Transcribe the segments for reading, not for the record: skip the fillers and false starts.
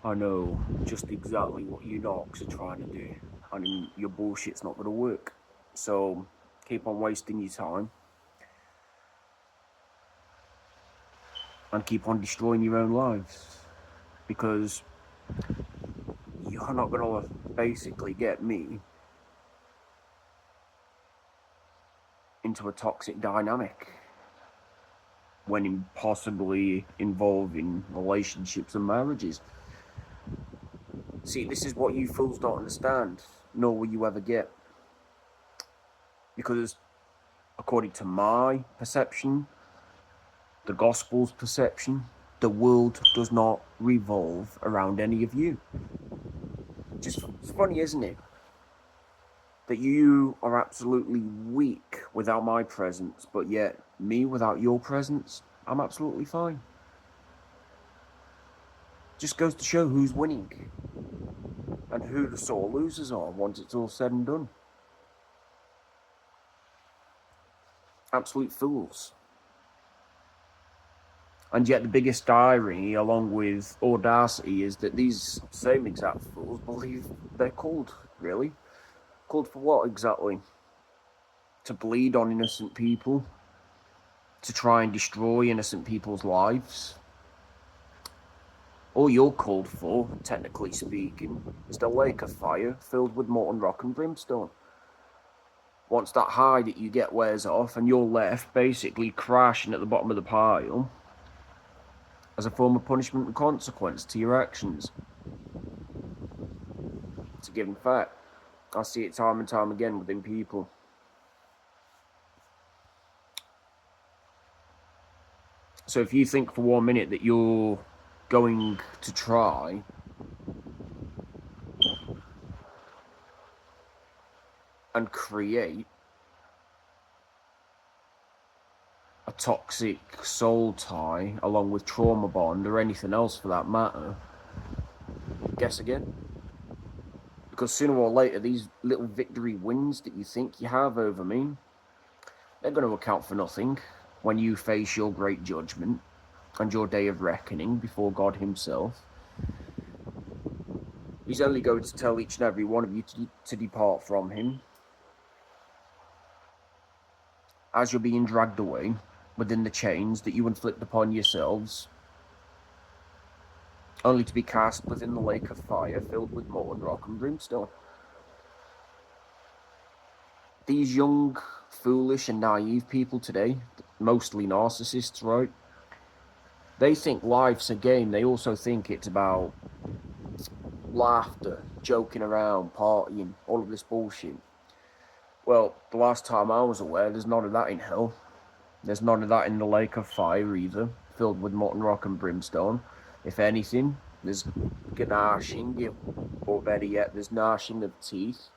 I know just exactly what you narcs are trying to do, and your bullshit's not going to work. So keep on wasting your time and keep on destroying your own lives, because you're not going to basically get me into a toxic dynamic when possibly involving relationships and marriages. See, this is what you fools don't understand, nor will you ever get. Because according to my perception, the gospel's perception, the world does not revolve around any of you. Just, it's funny, isn't it? That you are absolutely weak without my presence, but yet me without your presence, I'm absolutely fine. Just goes to show who's winning and who the sore losers are once it's all said and done. Absolute fools. And yet the biggest irony, along with audacity, is that these same exact fools believe they're called, really? Called for what exactly? To bleed on innocent people? To try and destroy innocent people's lives? All you're called for, technically speaking, is the lake of fire filled with molten rock and brimstone. Once that high that you get wears off and you're left basically crashing at the bottom of the pile as a form of punishment and consequence to your actions. It's a given fact. I see it time and time again within people. So if you think for 1 minute that you're going to try and create a toxic soul tie along with trauma bond or anything else for that matter, guess again. Because sooner or later, these little victory wins that you think you have over me, they're going to account for nothing when you face your great judgment and your day of reckoning before God himself. He's only going to tell each and every one of you to depart from him as you're being dragged away within the chains that you inflict upon yourselves, only to be cast within the lake of fire filled with molten rock and brimstone. These young, foolish and naive people today, mostly narcissists, right? They think life's a game. They also think it's about laughter, joking around, partying, all of this bullshit. Well, the last time I was aware, there's none of that in hell. There's none of that in the lake of fire either, filled with molten rock and brimstone. If anything, there's gnashing, or better yet, there's gnashing of teeth,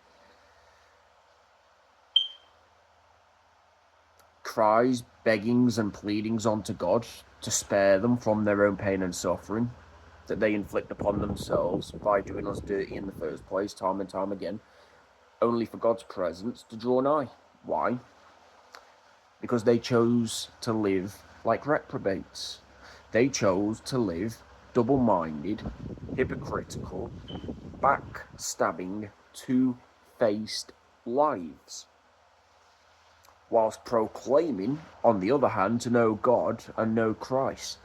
cries, beggings and pleadings unto God to spare them from their own pain and suffering that they inflict upon themselves by doing us dirty in the first place, time and time again, only for God's presence to draw nigh. Why? Because they chose to live like reprobates. They chose to live double-minded, hypocritical, backstabbing, two-faced lives, whilst proclaiming, on the other hand, to know God and know Christ.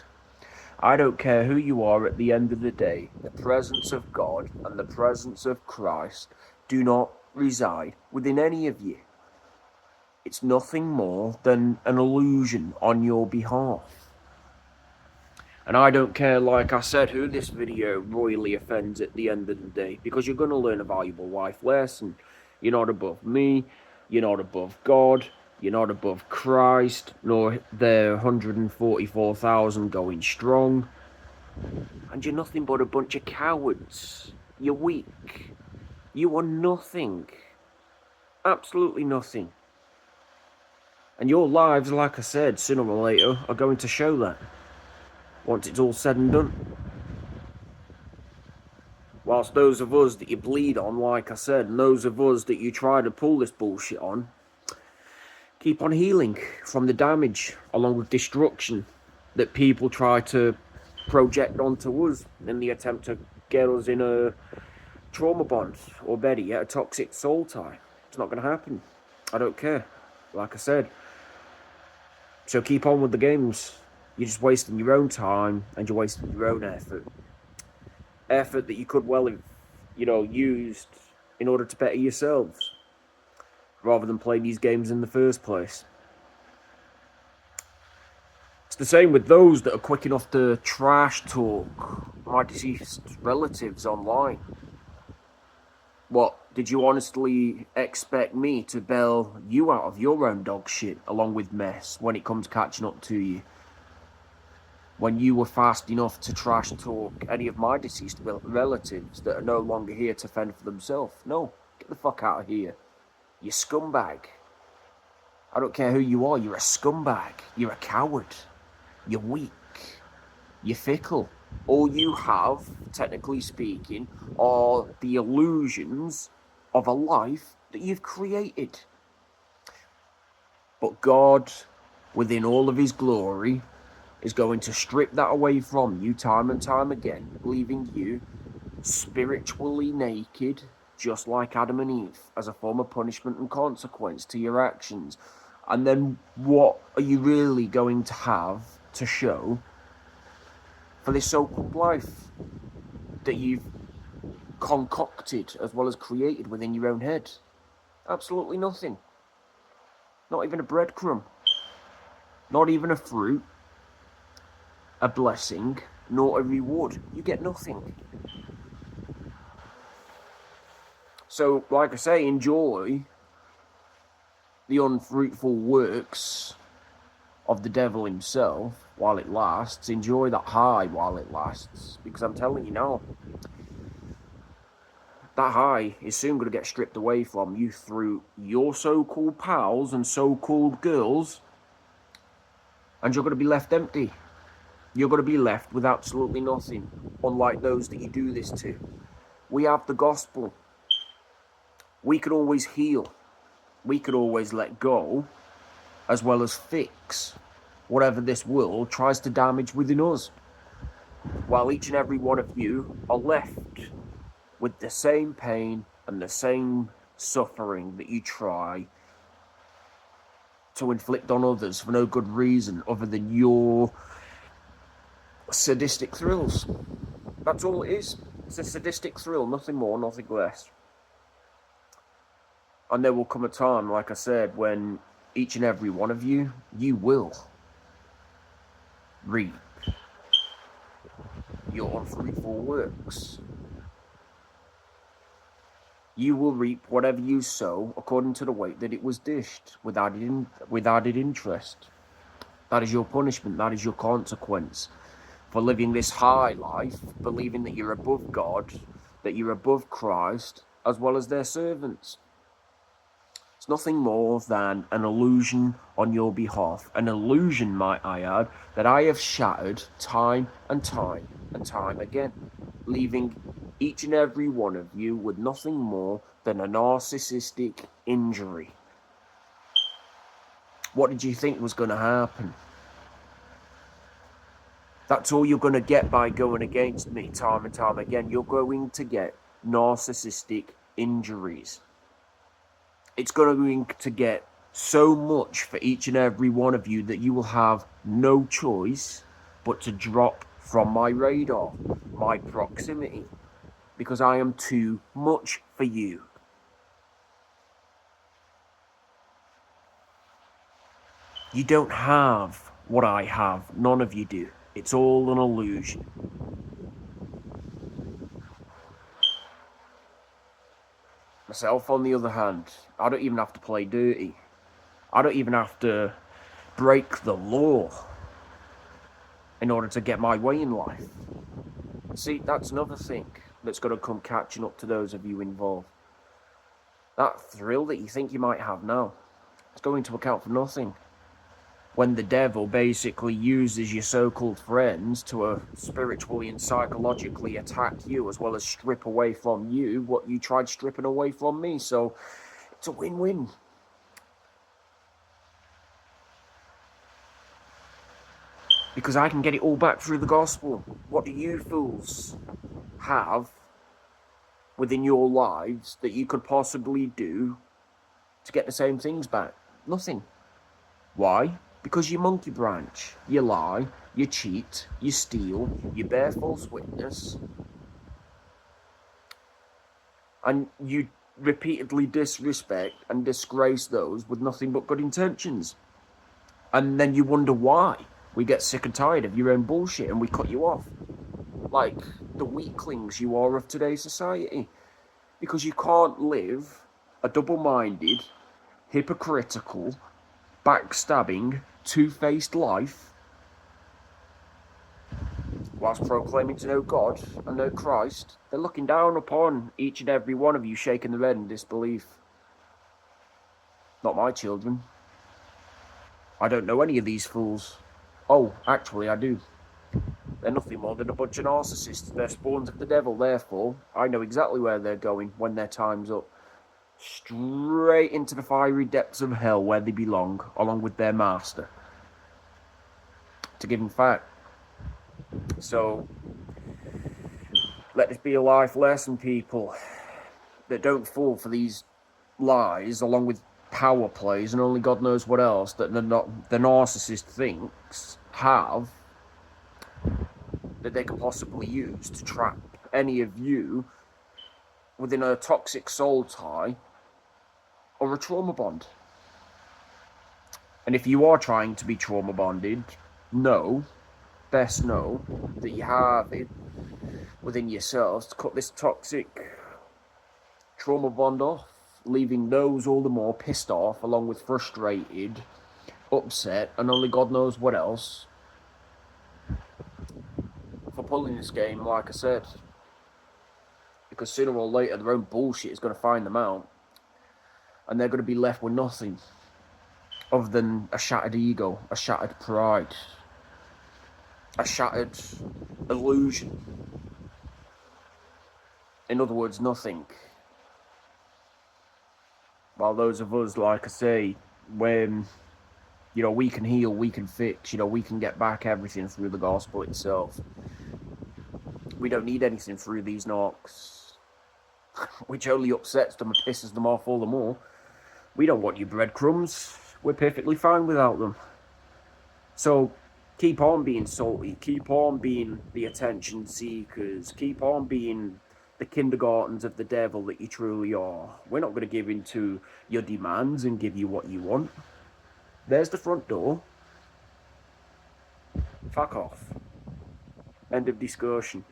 I don't care who you are at the end of the day, the presence of God and the presence of Christ do not reside within any of you. It's nothing more than an illusion on your behalf. And I don't care, like I said, who this video royally offends at the end of the day, because you're going to learn a valuable life lesson. You're not above me, you're not above God, you're not above Christ, nor the 144,000 going strong. And you're nothing but a bunch of cowards. You're weak. You are nothing. Absolutely nothing. And your lives, like I said, sooner or later, are going to show that. Once it's all said and done. Whilst those of us that you bleed on, like I said, and those of us that you try to pull this bullshit on, keep on healing from the damage, along with destruction, that people try to project onto us in the attempt to get us in a trauma bond, or better yet, a toxic soul tie. It's not going to happen. I don't care. Like I said. So keep on with the games. You're just wasting your own time and you're wasting your own effort. Effort that you could well have, used in order to better yourselves, rather than play these games in the first place. It's the same with those that are quick enough to trash talk my deceased relatives online. What, did you honestly expect me to bail you out of your own dog shit along with mess when it comes catching up to you? When you were fast enough to trash talk any of my deceased relatives that are no longer here to fend for themselves? No, get the fuck out of here. You scumbag. I don't care who you are, you're a scumbag. You're a coward. You're weak. You're fickle. All you have, technically speaking, are the illusions of a life that you've created. But God, within all of his glory, is going to strip that away from you time and time again, leaving you spiritually naked, just like Adam and Eve, as a form of punishment and consequence to your actions. And then what are you really going to have to show for this so-called life that you've concocted as well as created within your own head? Absolutely nothing. Not even a breadcrumb. Not even a fruit, a blessing, nor a reward. You get nothing. So, like I say, enjoy the unfruitful works of the devil himself while it lasts. Enjoy that high while it lasts. Because I'm telling you now, that high is soon going to get stripped away from you through your so-called pals and so-called girls. And you're going to be left empty. You're going to be left with absolutely nothing, unlike those that you do this to. We have the gospel. We can always heal. We can always let go, as well as fix whatever this world tries to damage within us. While each and every one of you are left with the same pain and the same suffering that you try to inflict on others for no good reason other than your sadistic thrills. That's all it is. It's a sadistic thrill, nothing more, nothing less. And there will come a time, like I said, when each and every one of you, you will reap your unfruitful works. You will reap whatever you sow according to the weight that it was dished, with added interest. That is your punishment, that is your consequence for living this high life, believing that you're above God, that you're above Christ, as well as their servants. It's nothing more than an illusion on your behalf. An illusion, might I add, that I have shattered time and time and time again, leaving each and every one of you with nothing more than a narcissistic injury. What did you think was going to happen? That's all you're going to get by going against me time and time again. You're going to get narcissistic injuries. It's going to get so much for each and every one of you that you will have no choice but to drop from my radar, my proximity, because I am too much for you. You don't have what I have. None of you do. It's all an illusion. Myself, on the other hand, I don't even have to play dirty. I don't even have to break the law in order to get my way in life. See, that's another thing that's going to come catching up to those of you involved. That thrill that you think you might have now, it's going to account for nothing. When the devil basically uses your so-called friends to spiritually and psychologically attack you, as well as strip away from you what you tried stripping away from me. So it's a win-win. Because I can get it all back through the gospel. What do you fools have within your lives that you could possibly do to get the same things back? Nothing. Why? Because you monkey branch, you lie, you cheat, you steal, you bear false witness, and you repeatedly disrespect and disgrace those with nothing but good intentions. And then you wonder why we get sick and tired of your own bullshit and we cut you off. Like the weaklings you are of today's society. Because you can't live a double-minded, hypocritical, backstabbing, two-faced life whilst proclaiming to know God and know Christ. They're looking down upon each and every one of you, shaking their head in disbelief. Not my children. I don't know any of these fools. Oh, actually I do. They're nothing more than a bunch of narcissists. They're spawns of the devil, therefore I know exactly where they're going when their time's up. Straight into the fiery depths of hell where they belong, along with their master. To give them fact. So, let this be a life lesson, people. That don't fall for these lies, along with power plays and only God knows what else that the narcissist thinks have that they could possibly use to trap any of you within a toxic soul tie or a trauma bond. And if you are trying to be trauma bonded, best know that you have it within yourselves to cut this toxic trauma bond off, leaving those all the more pissed off, along with frustrated, upset, and only God knows what else for pulling this game, like I said. Because sooner or later their own bullshit is going to find them out, and they're going to be left with nothing other than a shattered ego, a shattered pride, a shattered illusion. In other words, nothing. While those of us, like I say, when, we can heal, we can fix, we can get back everything through the gospel itself. We don't need anything through these narcs, which only upsets them and pisses them off all the more. We don't want your breadcrumbs. We're perfectly fine without them. So, keep on being salty. Keep on being the attention seekers. Keep on being the kindergartens of the devil that you truly are. We're not going to give in to your demands and give you what you want. There's the front door. Fuck off. End of discussion.